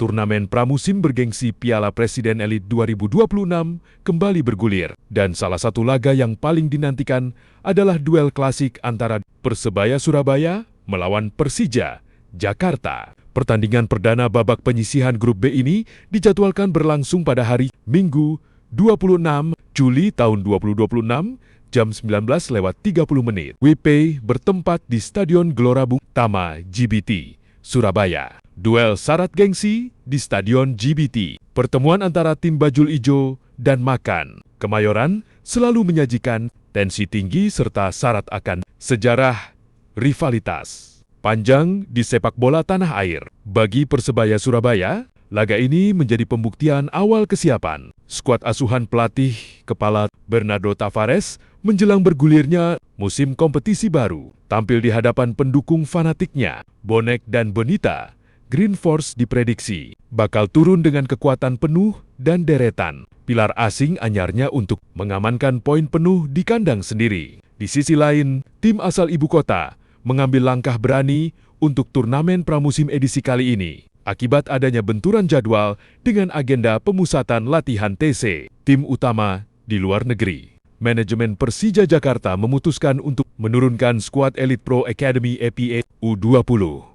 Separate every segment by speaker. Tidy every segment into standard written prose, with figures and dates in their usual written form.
Speaker 1: turnamen pramusim bergengsi Piala Presiden Elite 2026 kembali bergulir. Dan salah satu laga yang paling dinantikan adalah duel klasik antara Persebaya Surabaya melawan Persija Jakarta. Pertandingan perdana babak penyisihan grup B ini dijadwalkan berlangsung pada hari Minggu 26 Juli tahun 2026 jam 19.30 WIB bertempat di Stadion Gelora Bung Tama GBT, Surabaya. Duel syarat gengsi di Stadion GBT. Pertemuan antara tim Bajul Ijo dan Makan Kemayoran selalu menyajikan tensi tinggi serta syarat akan sejarah rivalitas panjang di sepak bola tanah air. Bagi Persebaya Surabaya, laga ini menjadi pembuktian awal kesiapan skuad asuhan pelatih kepala Bernardo Tavares menjelang bergulirnya musim kompetisi baru. Tampil di hadapan pendukung fanatiknya, Bonek dan Bonita, Green Force diprediksi bakal turun dengan kekuatan penuh dan deretan pilar asing anyarnya untuk mengamankan poin penuh di kandang sendiri. Di sisi lain, tim asal ibu kota mengambil langkah berani untuk turnamen pramusim edisi kali ini akibat adanya benturan jadwal dengan agenda pemusatan latihan TC tim utama di luar negeri. Manajemen Persija Jakarta memutuskan untuk menurunkan skuad Elite Pro Academy EPA U20.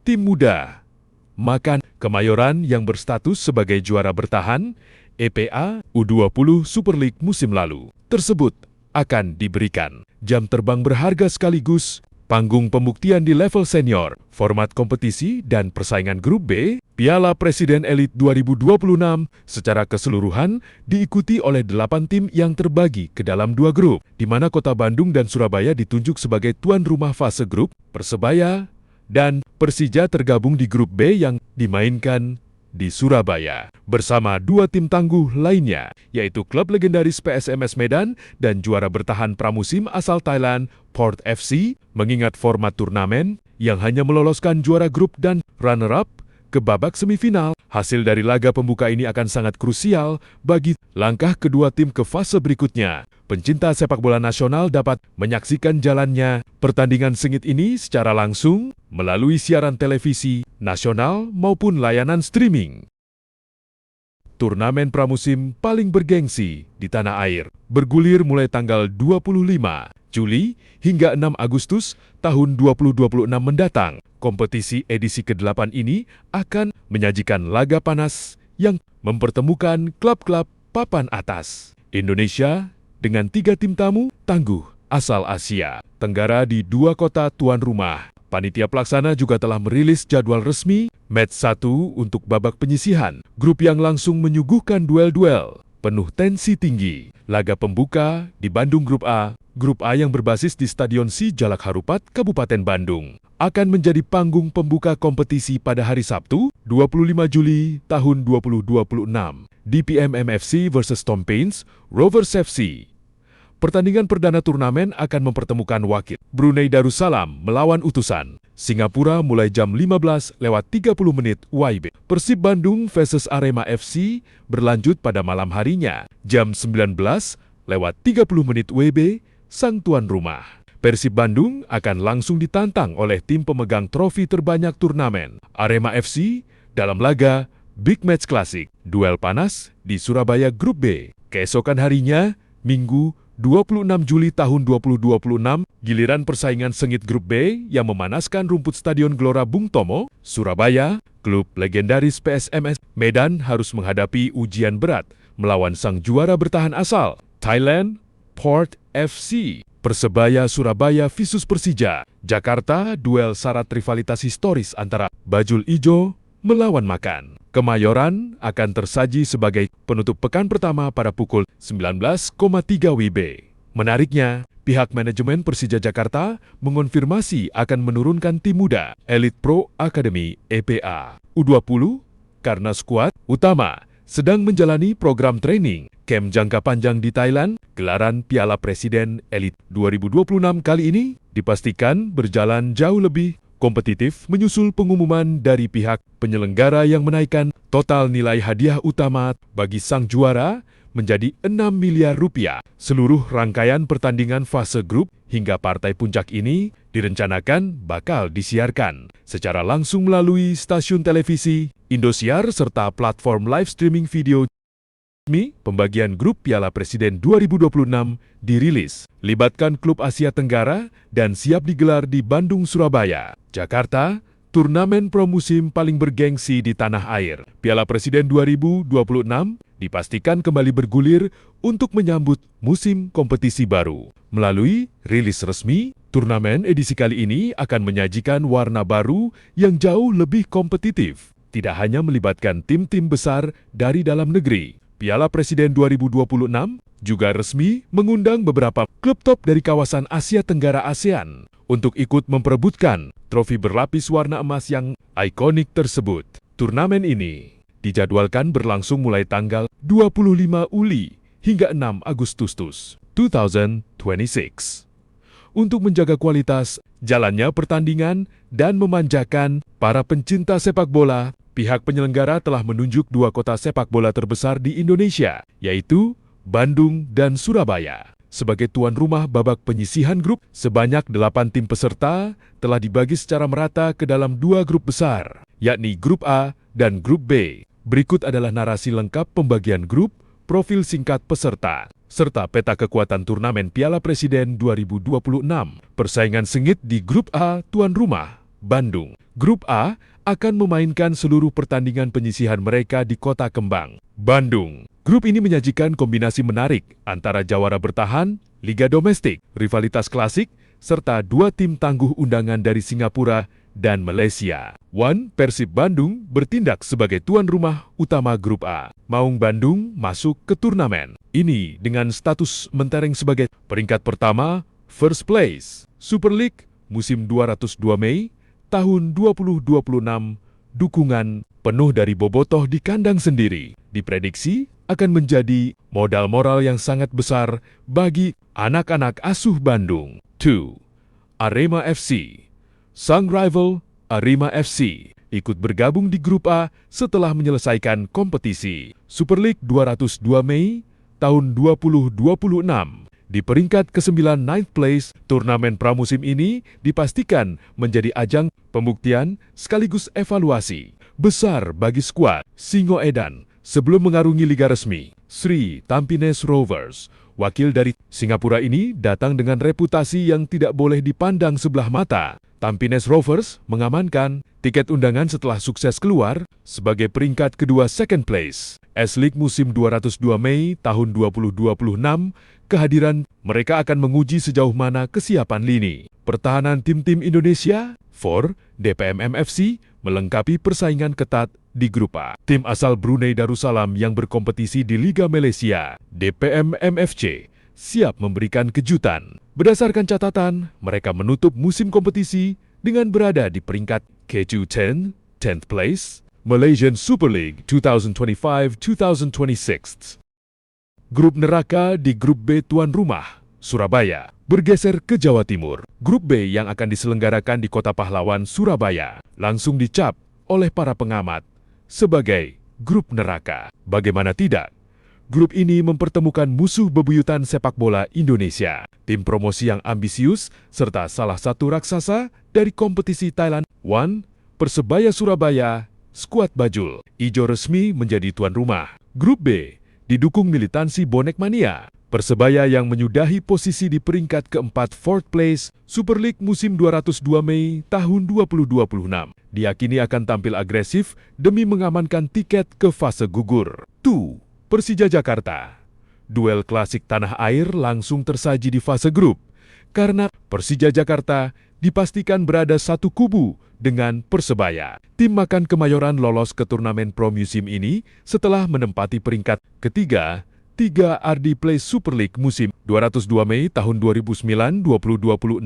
Speaker 1: Tim muda Makan Kemayoran yang berstatus sebagai juara bertahan EPA U20 Super League musim lalu tersebut akan diberikan jam terbang berharga sekaligus panggung pembuktian di level senior, format kompetisi dan persaingan grup B, Piala Presiden Elite 2026 secara keseluruhan diikuti oleh 8 tim yang terbagi ke dalam 2 grup, di mana Kota Bandung dan Surabaya ditunjuk sebagai tuan rumah fase grup, Persebaya dan Persija tergabung di grup B yang dimainkan di Surabaya, bersama 2 tim tangguh lainnya, yaitu klub legendaris PSMS Medan dan juara bertahan pramusim asal Thailand, Port FC, mengingat format turnamen yang hanya meloloskan juara grup dan runner-up ke babak semifinal. Hasil dari laga pembuka ini akan sangat krusial bagi langkah kedua tim ke fase berikutnya. Pencinta sepak bola nasional dapat menyaksikan jalannya pertandingan sengit ini secara langsung melalui siaran televisi nasional maupun layanan streaming. Turnamen pramusim paling bergengsi di tanah air bergulir mulai tanggal 25 Juli hingga 6 Agustus tahun 2026 mendatang. Kompetisi edisi ke-8 ini akan menyajikan laga panas yang mempertemukan klub-klub papan atas Indonesia dengan 3 tim tamu tangguh asal Asia Tenggara di 2 kota tuan rumah. Panitia pelaksana juga telah merilis jadwal resmi match 1 untuk babak penyisihan, grup yang langsung menyuguhkan duel-duel penuh tensi tinggi. Laga pembuka di Bandung Grup A yang berbasis di Stadion Si Jalak Harupat, Kabupaten Bandung, akan menjadi panggung pembuka kompetisi pada hari Sabtu, 25 Juli tahun 2026 di PMMFC vs Tom Paine Rovers FC. Pertandingan perdana turnamen akan mempertemukan wakil Brunei Darussalam melawan utusan Singapura mulai jam 15.30 WIB. Persib Bandung vs Arema FC berlanjut pada malam harinya jam 19.30 WIB sang tuan rumah. Persib Bandung akan langsung ditantang oleh tim pemegang trofi terbanyak turnamen, Arema FC, dalam laga Big Match Klasik, duel panas di Surabaya Grup B. Keesokan harinya, Minggu 26 Juli tahun 2026, giliran persaingan sengit Grup B yang memanaskan rumput Stadion Gelora Bung Tomo, Surabaya, klub legendaris PSMS Medan harus menghadapi ujian berat melawan sang juara bertahan asal, Thailand, Port FC. Persebaya Surabaya vs Persija Jakarta, duel syarat rivalitas historis antara Bajul Ijo melawan Makan Kemayoran akan tersaji sebagai penutup pekan pertama pada pukul 19.3 WIB. Menariknya, pihak manajemen Persija Jakarta mengonfirmasi akan menurunkan tim muda Elite Pro Academy EPA U20 karena skuad utama sedang menjalani program training camp jangka panjang di Thailand. Gelaran Piala Presiden Elite 2026 kali ini dipastikan berjalan jauh lebih kompetitif menyusul pengumuman dari pihak penyelenggara yang menaikkan total nilai hadiah utama bagi sang juara menjadi 6 miliar rupiah. Seluruh rangkaian pertandingan fase grup hingga partai puncak ini direncanakan bakal disiarkan secara langsung melalui stasiun televisi, Indosiar, serta platform live streaming video. Pembagian grup Piala Presiden 2026 dirilis, libatkan klub Asia Tenggara dan siap digelar di Bandung, Surabaya, Jakarta. Turnamen pramusim paling bergengsi di tanah air, Piala Presiden 2026 dipastikan kembali bergulir untuk menyambut musim kompetisi baru. Melalui rilis resmi, turnamen edisi kali ini akan menyajikan warna baru yang jauh lebih kompetitif. Tidak hanya melibatkan tim-tim besar dari dalam negeri, Piala Presiden 2026 juga resmi mengundang beberapa klub top dari kawasan Asia Tenggara ASEAN untuk ikut memperebutkan trofi berlapis warna emas yang ikonik tersebut. Turnamen ini dijadwalkan berlangsung mulai tanggal 25 Juli hingga 6 Agustus 2026. Untuk menjaga kualitas jalannya pertandingan dan memanjakan para pencinta sepak bola, pihak penyelenggara telah menunjuk 2 kota sepak bola terbesar di Indonesia, yaitu Bandung dan Surabaya. Sebagai tuan rumah babak penyisihan grup, sebanyak 8 tim peserta telah dibagi secara merata ke dalam 2 grup besar, yakni Grup A dan Grup B. Berikut adalah narasi lengkap pembagian grup, profil singkat peserta, serta peta kekuatan turnamen Piala Presiden 2026. Persaingan sengit di Grup A tuan rumah, Bandung. Grup A akan memainkan seluruh pertandingan penyisihan mereka di Kota Kembang, Bandung. Grup ini menyajikan kombinasi menarik antara jawara bertahan, liga domestik, rivalitas klasik, serta 2 tim tangguh undangan dari Singapura dan Malaysia. One Persib Bandung bertindak sebagai tuan rumah utama Grup A. Maung Bandung masuk ke turnamen ini dengan status mentereng sebagai peringkat pertama, first place. Super League musim 202 Mei tahun 2026, dukungan penuh dari bobotoh di kandang sendiri diprediksi akan menjadi modal moral yang sangat besar bagi anak-anak asuh Bandung. 2. Arema FC. Sang rival Arema FC ikut bergabung di Grup A setelah menyelesaikan kompetisi Super League 202 Mei tahun 2026. Di peringkat ke-9 ninth place, turnamen pramusim ini dipastikan menjadi ajang pembuktian sekaligus evaluasi besar bagi skuad Singoedan sebelum mengarungi liga resmi. Sri Tampines Rovers, wakil dari Singapura ini datang dengan reputasi yang tidak boleh dipandang sebelah mata. Tampines Rovers mengamankan tiket undangan setelah sukses keluar sebagai peringkat kedua second place. S-League musim 202 Mei tahun 2026, kehadiran mereka akan menguji sejauh mana kesiapan lini pertahanan tim-tim Indonesia. 4. DPMM FC melengkapi persaingan ketat di Grup A. Tim asal Brunei Darussalam yang berkompetisi di Liga Malaysia, DPMM FC, siap memberikan kejutan. Berdasarkan catatan, mereka menutup musim kompetisi dengan berada di peringkat K2 10th place, Malaysian Super League 2025-2026. Grup neraka di Grup B tuan rumah, Surabaya, bergeser ke Jawa Timur. Grup B yang akan diselenggarakan di Kota Pahlawan, Surabaya, langsung dicap oleh para pengamat sebagai grup neraka. Bagaimana tidak? Grup ini mempertemukan musuh bebuyutan sepak bola Indonesia, tim promosi yang ambisius, serta salah satu raksasa dari kompetisi Thailand. 1. Persebaya Surabaya, skuad Bajul, ijo resmi menjadi tuan rumah. Grup B didukung militansi bonek mania. Persebaya yang menyudahi posisi di peringkat keempat fourth place Super League musim 202 Mei tahun 2026 diyakini akan tampil agresif demi mengamankan tiket ke fase gugur. 2. Persija Jakarta. Duel klasik tanah air langsung tersaji di fase grup karena Persija Jakarta dipastikan berada satu kubu dengan Persebaya. Tim Makan Kemayoran lolos ke turnamen pro musim ini setelah menempati peringkat ketiga 3 RD Play Super League musim 202 Mei tahun 2009-2026,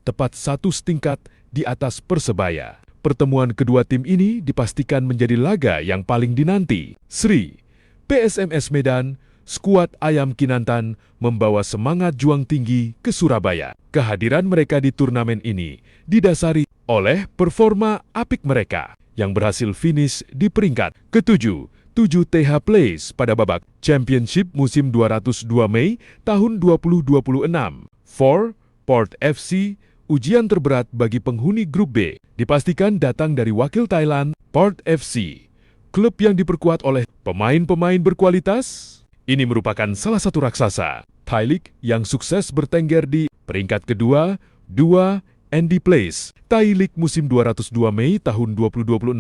Speaker 1: tepat satu setingkat di atas Persebaya. Pertemuan kedua tim ini dipastikan menjadi laga yang paling dinanti. Sri, PSMS Medan, skuad Ayam Kinantan membawa semangat juang tinggi ke Surabaya. Kehadiran mereka di turnamen ini didasari oleh performa apik mereka yang berhasil finish di peringkat ke-7 TH Place pada babak Championship musim 202 Mei tahun 2026. 4. Port FC, ujian terberat bagi penghuni grup B, dipastikan datang dari wakil Thailand, Port FC. Klub yang diperkuat oleh pemain-pemain berkualitas. Ini merupakan salah satu raksasa Thai League yang sukses bertengger di peringkat kedua, 2 Andy Place, Thai League musim 202 Mei tahun 2026,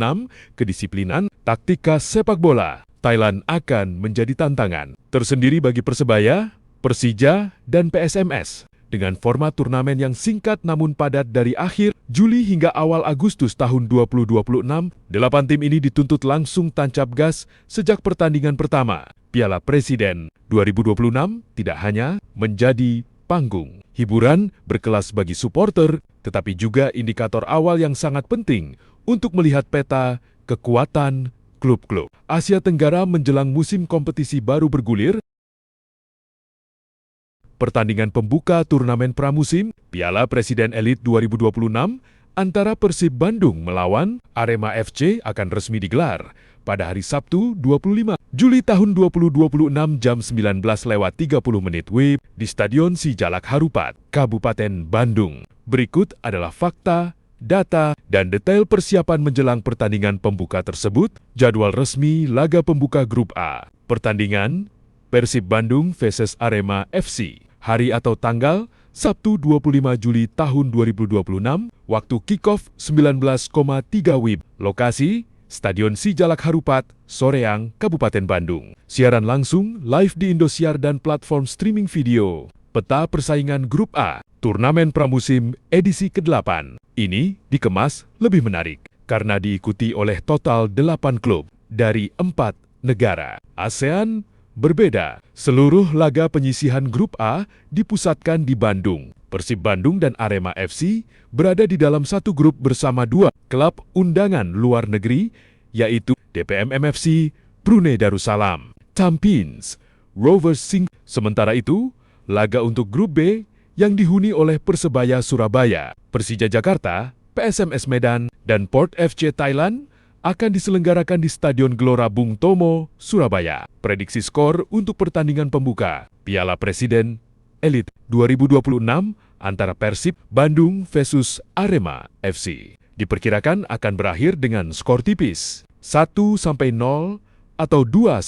Speaker 1: kedisiplinan taktika sepak bola. Thailand akan menjadi tantangan tersendiri bagi Persebaya, Persija, dan PSMS. Dengan format turnamen yang singkat namun padat dari akhir Juli hingga awal Agustus tahun 2026, 8 tim ini dituntut langsung tancap gas sejak pertandingan pertama. Piala Presiden 2026 tidak hanya menjadi panggung hiburan berkelas bagi supporter, tetapi juga indikator awal yang sangat penting untuk melihat peta kekuatan klub-klub Asia Tenggara menjelang musim kompetisi baru bergulir. Pertandingan pembuka turnamen pramusim Piala Presiden Elite 2026 antara Persib Bandung melawan Arema FC akan resmi digelar pada hari Sabtu 25 Juli tahun 2026 jam 19.30 WIB di Stadion Sijalak Harupat, Kabupaten Bandung. Berikut adalah fakta, data, dan detail persiapan menjelang pertandingan pembuka tersebut. Jadwal resmi laga pembuka Grup A. Pertandingan Persib Bandung vs Arema FC. Hari atau tanggal Sabtu 25 Juli tahun 2026, waktu kick-off 19,3 WIB. Lokasi Stadion Sijalak Harupat, Soreang, Kabupaten Bandung. Siaran langsung live di Indosiar dan platform streaming video. Peta persaingan Grup A, turnamen pramusim edisi ke-8. Ini dikemas lebih menarik karena diikuti oleh total 8 klub dari 4 negara. ASEAN berbeda. Seluruh laga penyisihan Grup A dipusatkan di Bandung. Persib Bandung dan Arema FC berada di dalam satu grup bersama 2 klub undangan luar negeri, yaitu DPM MFC, Brunei Darussalam, Tampines, Rovers Sing. Sementara itu, laga untuk Grup B yang dihuni oleh Persebaya Surabaya, Persija Jakarta, PSMS Medan, dan Port FC Thailand akan diselenggarakan di Stadion Gelora Bung Tomo, Surabaya. Prediksi skor untuk pertandingan pembuka Piala Presiden Elite 2026 antara Persib Bandung versus Arema FC diperkirakan akan berakhir dengan skor tipis 1-0 atau 2-1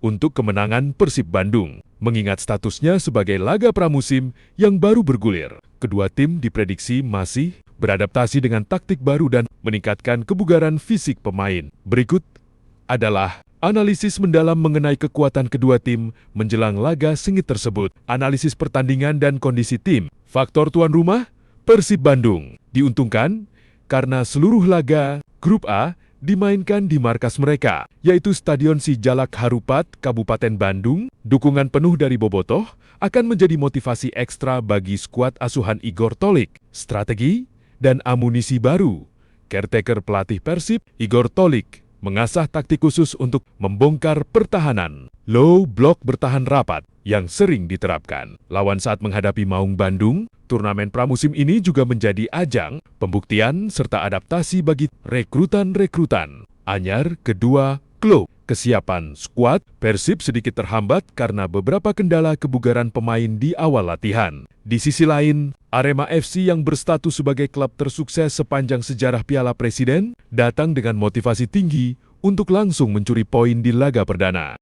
Speaker 1: untuk kemenangan Persib Bandung. Mengingat statusnya sebagai laga pramusim yang baru bergulir, kedua tim diprediksi masih beradaptasi dengan taktik baru dan meningkatkan kebugaran fisik pemain. Berikut adalah analisis mendalam mengenai kekuatan kedua tim menjelang laga sengit tersebut. Analisis pertandingan dan kondisi tim. Faktor tuan rumah, Persib Bandung diuntungkan karena seluruh laga Grup A dimainkan di markas mereka, yaitu Stadion Sijalak Harupat, Kabupaten Bandung. Dukungan penuh dari bobotoh akan menjadi motivasi ekstra bagi skuad asuhan Igor Tolik. Strategi dan amunisi baru. Caretaker pelatih Persib, Igor Tolik, mengasah taktik khusus untuk membongkar pertahanan. Low block bertahan rapat yang sering diterapkan lawan saat menghadapi Maung Bandung. Turnamen pramusim ini juga menjadi ajang pembuktian serta adaptasi bagi rekrutan anyar kedua klub. Kesiapan skuad Persib sedikit terhambat karena beberapa kendala kebugaran pemain di awal latihan. Di sisi lain, Arema FC yang berstatus sebagai klub tersukses sepanjang sejarah Piala Presiden datang dengan motivasi tinggi untuk langsung mencuri poin di laga perdana.